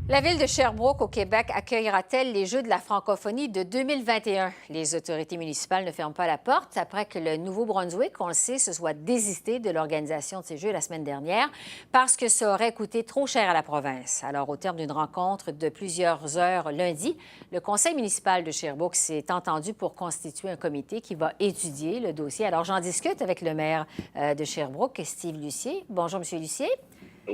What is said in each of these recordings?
La ville de Sherbrooke, au Québec, accueillera-t-elle les Jeux de la francophonie de 2021? Les autorités municipales ne ferment pas la porte après que le Nouveau-Brunswick, on le sait, se soit désisté de l'organisation de ces Jeux la semaine dernière parce que ça aurait coûté trop cher à la province. Alors, au terme d'une rencontre de plusieurs heures lundi, le conseil municipal de Sherbrooke s'est entendu pour constituer un comité qui va étudier le dossier. Alors, j'en discute avec le maire de Sherbrooke, Steve Lucier. Bonjour, Monsieur Lucier.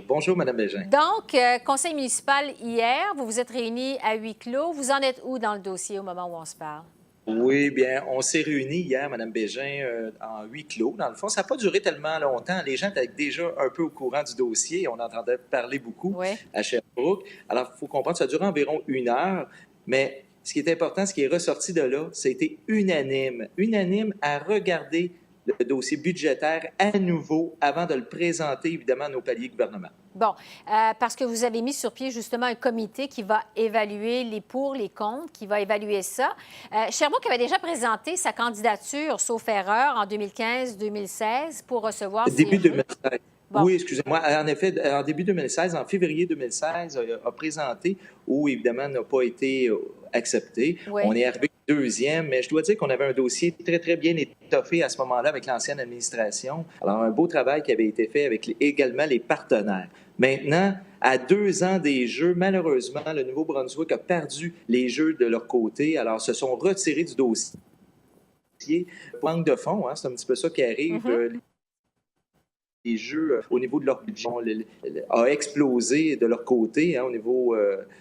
Bonjour, Mme Bégin. Donc, conseil municipal hier, vous vous êtes réunis à huis clos. Vous en êtes où dans le dossier au moment où on se parle? Oui, bien, on s'est réunis hier, Mme Bégin, en huis clos. Dans le fond, ça n'a pas duré tellement longtemps. Les gens étaient déjà un peu au courant du dossier. On entendait parler beaucoup Oui. à Sherbrooke. Alors, il faut comprendre, ça a duré environ 1 heure. Mais ce qui est important, ce qui est ressorti de là, c'était unanime. Unanime à regarder le dossier budgétaire à nouveau avant de le présenter, évidemment, à nos paliers gouvernement. Bon, parce que vous avez mis sur pied justement un comité qui va évaluer les pour, les contre, qui va évaluer ça. Sherbrooke avait déjà présenté sa candidature, sauf erreur, en 2015-2016 pour recevoir ces Début Jeux. 2016. Bon. Oui, excusez-moi. En effet, en début 2016, en février 2016, a présenté où, évidemment, n'a pas été accepté. Oui. On est arrivé deuxième, mais je dois dire qu'on avait un dossier très, très bien étoffé à ce moment-là avec l'ancienne administration. Alors, un beau travail qui avait été fait avec également les partenaires. Maintenant, à 2 ans des Jeux, malheureusement, le Nouveau-Brunswick a perdu les Jeux de leur côté. Alors, se sont retirés du dossier. Manque de fonds, hein, c'est un petit peu ça qui arrive. Les Jeux, au niveau de leur budget, a explosé de leur côté, hein, au niveau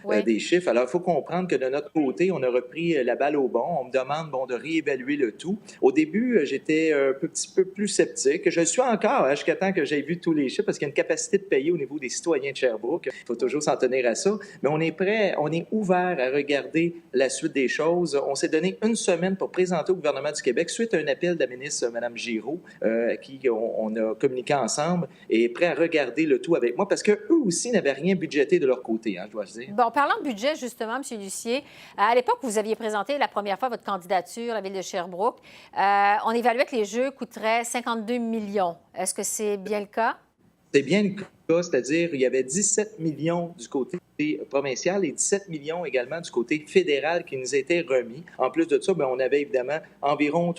Oui. des chiffres. Alors, il faut comprendre que de notre côté, on a repris la balle au bon. On me demande de réévaluer le tout. Au début, j'étais un petit peu plus sceptique. Je le suis encore, hein, jusqu'à temps que j'aie vu tous les chiffres, parce qu'il y a une capacité de payer au niveau des citoyens de Sherbrooke. Il faut toujours s'en tenir à ça. Mais on est prêt, on est ouvert à regarder la suite des choses. On s'est donné 1 semaine pour présenter au gouvernement du Québec, suite à un appel de la ministre Mme Giraud, qui on a communiqué ensemble, et prêt à regarder le tout avec moi, parce qu'eux aussi n'avaient rien budgété de leur côté, hein, je dois dire. Bon, parlant de budget, justement, M. Lucier, à l'époque où vous aviez présenté la première fois votre candidature à la ville de Sherbrooke, on évaluait que les Jeux coûteraient 52 millions. Est-ce que c'est bien le cas? C'est bien le cas, c'est-à-dire il y avait 17 millions du côté provincial et 17 millions également du côté fédéral qui nous étaient remis. En plus de ça, bien, on avait évidemment environ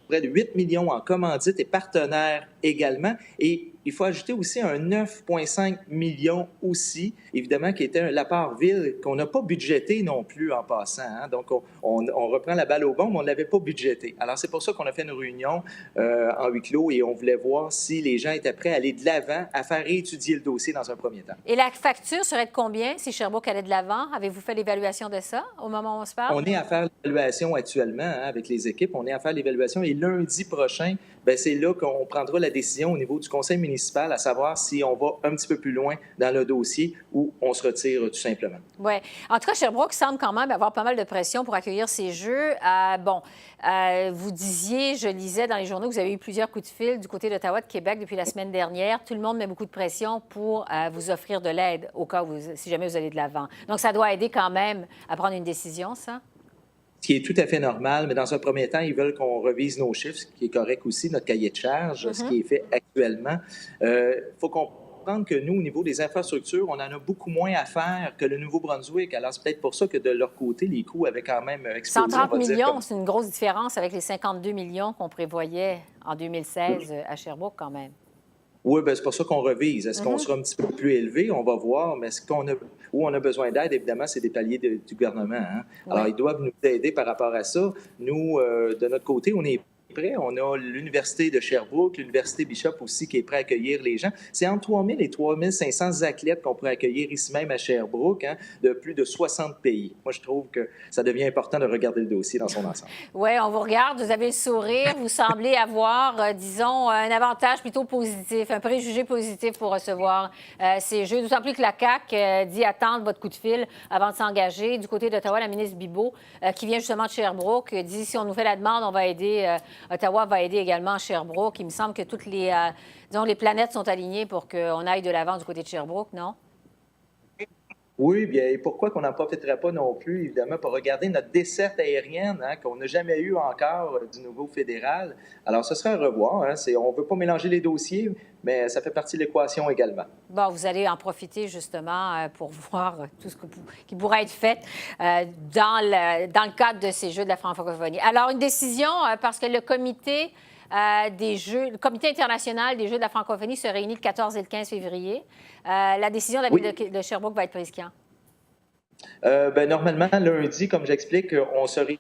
près de 8 millions en commandite et partenaires également. Et il faut ajouter aussi un 9,5 millions aussi, évidemment, qui était l'apport ville qu'on n'a pas budgété non plus en passant. Hein. Donc, on reprend la balle au bon, mais on ne l'avait pas budgété. Alors, c'est pour ça qu'on a fait une réunion en huis clos et on voulait voir si les gens étaient prêts à aller de l'avant, à faire réétudier le dossier dans un premier temps. Et la facture serait de combien si Sherbrooke allait de l'avant? Avez-vous fait l'évaluation de ça au moment où on se parle? On est à faire l'évaluation actuellement, hein, avec les équipes. On est à faire l'évaluation et lundi prochain, bien, c'est là qu'on prendra la décision au niveau du conseil municipal, à savoir si on va un petit peu plus loin dans le dossier ou on se retire tout simplement. Oui. En tout cas, Sherbrooke semble quand même avoir pas mal de pression pour accueillir ces Jeux. Vous disiez, je lisais dans les journaux que vous avez eu plusieurs coups de fil du côté d'Ottawa, de Québec depuis la semaine dernière. Tout le monde met beaucoup de pression pour vous offrir de l'aide au cas où, si jamais vous allez de l'avant. Donc, ça doit aider quand même à prendre une décision, ça? Ce qui est tout à fait normal, mais dans un premier temps, ils veulent qu'on revise nos chiffres, ce qui est correct aussi, notre cahier de charge, ce qui est fait actuellement. Il faut comprendre que nous, au niveau des infrastructures, on en a beaucoup moins à faire que le Nouveau-Brunswick. Alors, c'est peut-être pour ça que de leur côté, les coûts avaient quand même explosé. 130 millions, c'est une grosse différence avec les 52 millions qu'on prévoyait en 2016 à Sherbrooke quand même. Oui, bien, c'est pour ça qu'on revise. Est-ce qu'on sera un petit peu plus élevé? On va voir. Mais où on a besoin d'aide, évidemment, c'est des paliers du gouvernement. Hein? Alors, ils doivent nous aider par rapport à ça. Nous, de notre côté, on est prêt. On a l'Université de Sherbrooke, l'Université Bishop aussi qui est prêt à accueillir les gens. C'est entre 3 000 et 3 500 athlètes qu'on pourrait accueillir ici même à Sherbrooke, hein, de plus de 60 pays. Moi, je trouve que ça devient important de regarder le dossier dans son ensemble. Oui, on vous regarde, vous avez le sourire, vous semblez avoir, disons, un avantage plutôt positif, un préjugé positif pour recevoir ces Jeux. D'autant plus que la CAQ dit attendre votre coup de fil avant de s'engager. Du côté d'Ottawa, la ministre Bibeau, qui vient justement de Sherbrooke, dit si on nous fait la demande, on va aider. Ottawa va aider également Sherbrooke. Il me semble que toutes les planètes sont alignées pour qu'on aille de l'avant du côté de Sherbrooke, non? Oui, bien, et pourquoi qu'on n'en profiterait pas non plus, évidemment, pour regarder notre desserte aérienne, hein, qu'on n'a jamais eu encore du niveau fédéral. Alors, ce serait à revoir. Hein, on ne veut pas mélanger les dossiers, mais ça fait partie de l'équation également. Bon, vous allez en profiter justement pour voir tout ce qui pourrait être fait dans le cadre de ces Jeux de la francophonie. Alors, une décision, parce que le comité le comité international des Jeux de la francophonie se réunit le 14 et le 15 février. La décision de la ville de Sherbrooke va être prise quand? Normalement, lundi, comme j'explique, on se réunit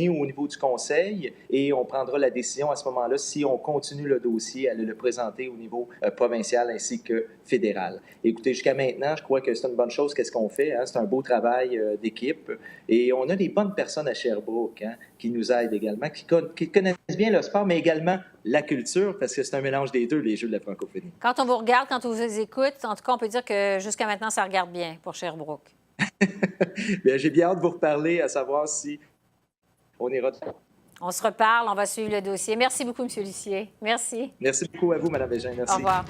au niveau du conseil et on prendra la décision à ce moment-là si on continue le dossier à le présenter au niveau provincial ainsi que fédéral. Écoutez, jusqu'à maintenant, je crois que c'est une bonne chose qu'est-ce qu'on fait. Hein? C'est un beau travail d'équipe et on a des bonnes personnes à Sherbrooke hein, qui nous aident également, qui connaissent bien le sport, mais également la culture, parce que c'est un mélange des deux, les Jeux de la francophonie. Quand on vous regarde, quand on vous écoute, en tout cas, on peut dire que jusqu'à maintenant, ça regarde bien pour Sherbrooke. Bien, j'ai bien hâte de vous reparler, à savoir si on ira de... On se reparle, on va suivre le dossier. Merci beaucoup, M. Lucier. Merci. Merci beaucoup à vous, Mme Bégin. Merci. Au revoir.